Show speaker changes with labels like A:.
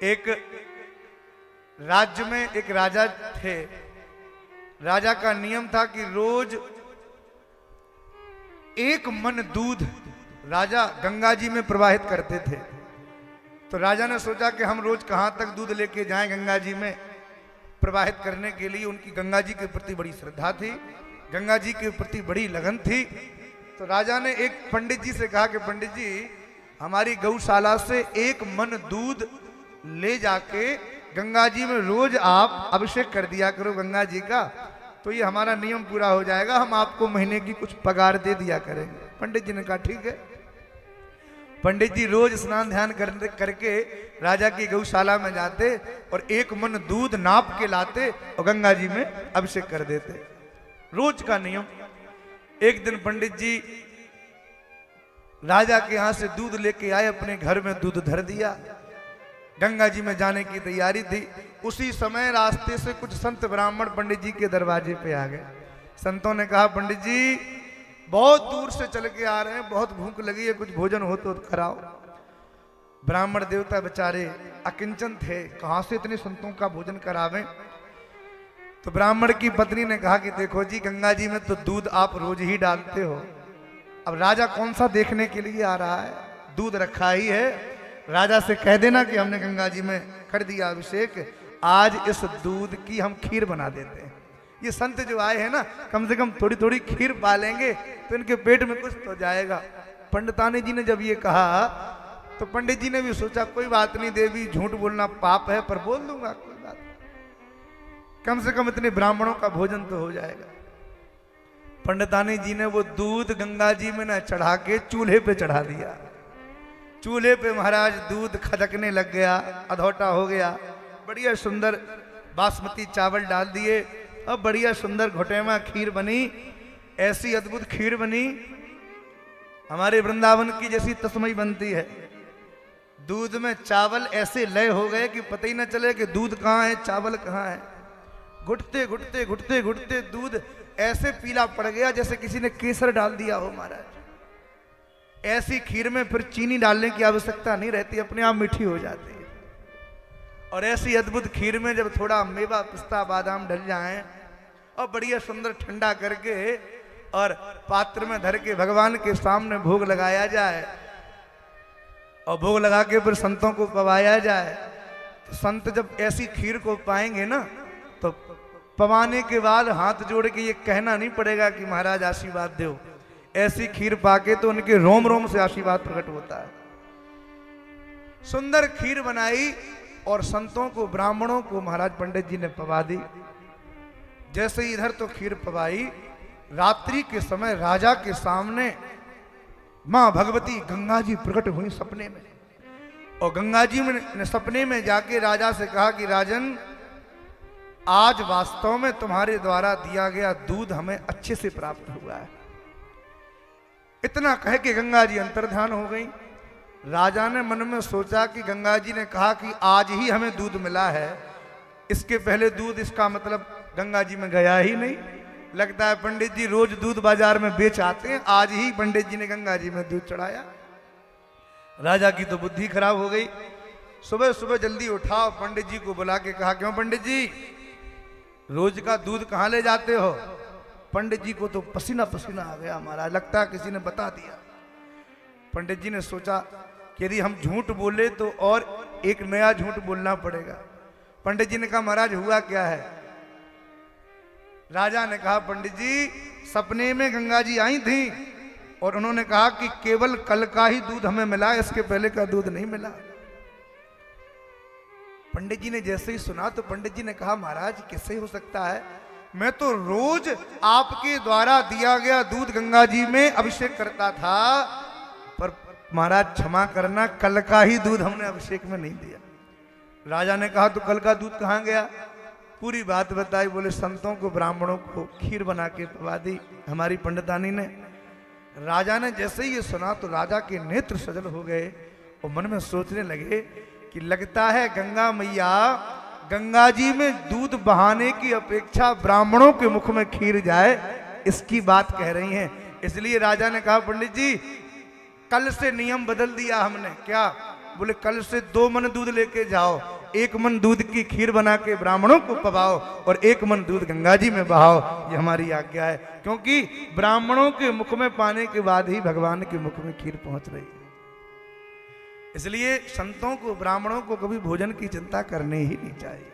A: एक राज्य में एक राजा थे। राजा का नियम था कि रोज 1 मन दूध राजा गंगा जी में प्रवाहित करते थे। तो राजा ने सोचा कि हम रोज कहां तक दूध लेके जाएं गंगा जी में प्रवाहित करने के लिए। उनकी गंगा जी के प्रति बड़ी श्रद्धा थी, गंगा जी के प्रति बड़ी लगन थी। तो राजा ने एक पंडित जी से कहा कि पंडित जी, हमारी गौशाला से 1 मन दूध ले जाके गंगा जी में रोज आप अभिषेक कर दिया करो गंगा जी का, तो ये हमारा नियम पूरा हो जाएगा, हम आपको महीने की कुछ पगार दे दिया करेंगे। पंडित जी ने कहा ठीक है। पंडित जी रोज स्नान ध्यान करके राजा की गौशाला में जाते और 1 मन दूध नाप के लाते और गंगा जी में अभिषेक कर देते, रोज का नियम। एक दिन पंडित जी राजा के यहां से दूध लेके आए, अपने घर में दूध धर दिया, गंगा जी में जाने की तैयारी थी। उसी समय रास्ते से कुछ संत ब्राह्मण पंडित जी के दरवाजे पे आ गए। संतों ने कहा पंडित जी बहुत दूर से चल के आ रहे हैं, बहुत भूख लगी है, कुछ भोजन हो तो कराओ। ब्राह्मण देवता बेचारे अकिंचन थे, कहां से इतने संतों का भोजन करावें। तो ब्राह्मण की पत्नी ने कहा कि देखो जी, गंगा जी में तो दूध आप रोज ही डालते हो, अब राजा कौन सा देखने के लिए आ रहा है, दूध रखा ही है, राजा से कह देना कि हमने गंगा जी में कर दिया अभिषेक, आज इस दूध की हम खीर बना देते हैं। ये संत जो आए हैं ना, कम से कम थोड़ी थोड़ी खीर पालेंगे तो इनके पेट में कुछ तो जाएगा। पंडितानी जी ने जब ये कहा तो पंडित जी ने भी सोचा कोई बात नहीं देवी, झूठ बोलना पाप है, पर बोल दूंगा, कोई बात नहीं, कम से कम इतने ब्राह्मणों का भोजन तो हो जाएगा। पंडितानी जी ने वो दूध गंगा जी में न चढ़ा के चूल्हे पे चढ़ा दिया। चूल्हे पे महाराज दूध खदकने लग गया, अधौटा हो गया। बढ़िया सुंदर बासमती चावल डाल दिए, अब बढ़िया सुंदर घोटेमा खीर बनी। ऐसी अद्भुत खीर बनी हमारे वृंदावन की जैसी तस्मई बनती है। दूध में चावल ऐसे लय हो गए कि पता ही न चले कि दूध कहाँ है चावल कहाँ है। घुटते घुटते घुटते घुटते दूध ऐसे पीला पड़ गया जैसे किसी ने केसर डाल दिया हो महाराज। ऐसी खीर में फिर चीनी डालने की आवश्यकता नहीं रहती, अपने आप मीठी हो जाती है। और ऐसी अद्भुत खीर में जब थोड़ा मेवा पिस्ता बादाम डल जाएं और बढ़िया सुंदर ठंडा करके और पात्र में धर के भगवान के सामने भोग लगाया जाए और भोग लगा के फिर संतों को पवाया जाए, तो संत जब ऐसी खीर को पाएंगे ना, तो पवाने के बाद हाथ जोड़ के ये कहना नहीं पड़ेगा कि महाराज आशीर्वाद दो। ऐसी खीर पाके तो उनके रोम रोम से आशीर्वाद प्रकट होता है। सुंदर खीर बनाई और संतों को ब्राह्मणों को महाराज पंडित जी ने पवा दी। जैसे ही इधर तो खीर पवाई, रात्रि के समय राजा के सामने मां भगवती गंगा जी प्रकट हुई सपने में। और गंगा जी ने सपने में जाके राजा से कहा कि राजन, आज वास्तव में तुम्हारे द्वारा दिया गया दूध हमें अच्छे से प्राप्त हुआ है। इतना कह के गंगा जी अंतर्ध्यान हो गई। राजा ने मन में सोचा कि गंगा जी ने कहा कि आज ही हमें दूध मिला है, इसके पहले दूध, इसका मतलब गंगा जी में गया ही नहीं। लगता है पंडित जी रोज दूध बाजार में बेच आते हैं, आज ही पंडित जी ने गंगा जी में दूध चढ़ाया। राजा की तो बुद्धि खराब हो गई। सुबह सुबह जल्दी उठा और पंडित जी को बुला के कहा, क्यों पंडित जी, रोज का दूध कहाँ ले जाते हो? पंडित जी को तो पसीना पसीना आ गया महाराज, लगता है किसी ने बता दिया। पंडित जी ने सोचा कि यदि हम झूठ बोले तो और एक नया झूठ बोलना पड़ेगा। पंडित जी ने कहा महाराज हुआ क्या है? राजा ने कहा पंडित जी, सपने में गंगा जी आई थी और उन्होंने कहा कि केवल कल का ही दूध हमें मिला, इसके पहले का दूध नहीं मिला। पंडित जी ने जैसे ही सुना तो पंडित जी ने कहा महाराज कैसे हो सकता है, मैं तो रोज आपके द्वारा दिया गया दूध गंगा जी में अभिषेक करता था, पर महाराज क्षमा करना, कल का ही दूध हमने अभिषेक में नहीं दिया। राजा ने कहा तो कल का दूध कहाँ गया? पूरी बात बताई। बोले संतों को ब्राह्मणों को खीर बना के पवा दी हमारी पंडितानी ने। राजा ने जैसे ही ये सुना तो राजा के नेत्र सजल हो गए और मन में सोचने लगे कि लगता है गंगा मैया गंगा जी में दूध बहाने की अपेक्षा ब्राह्मणों के मुख में खीर जाए, इसकी बात कह रही हैं। इसलिए राजा ने कहा पंडित जी, कल से नियम बदल दिया हमने। क्या? बोले कल से 2 मन दूध लेके जाओ, 1 मन दूध की खीर बना के ब्राह्मणों को पवाओ और 1 मन दूध गंगा जी में बहाओ। ये हमारी आज्ञा है, क्योंकि ब्राह्मणों के मुख में पाने के बाद ही भगवान के मुख में खीर पहुंच रही है। इसलिए संतों को, ब्राह्मणों को कभी भोजन की चिंता करनी ही नहीं चाहिए।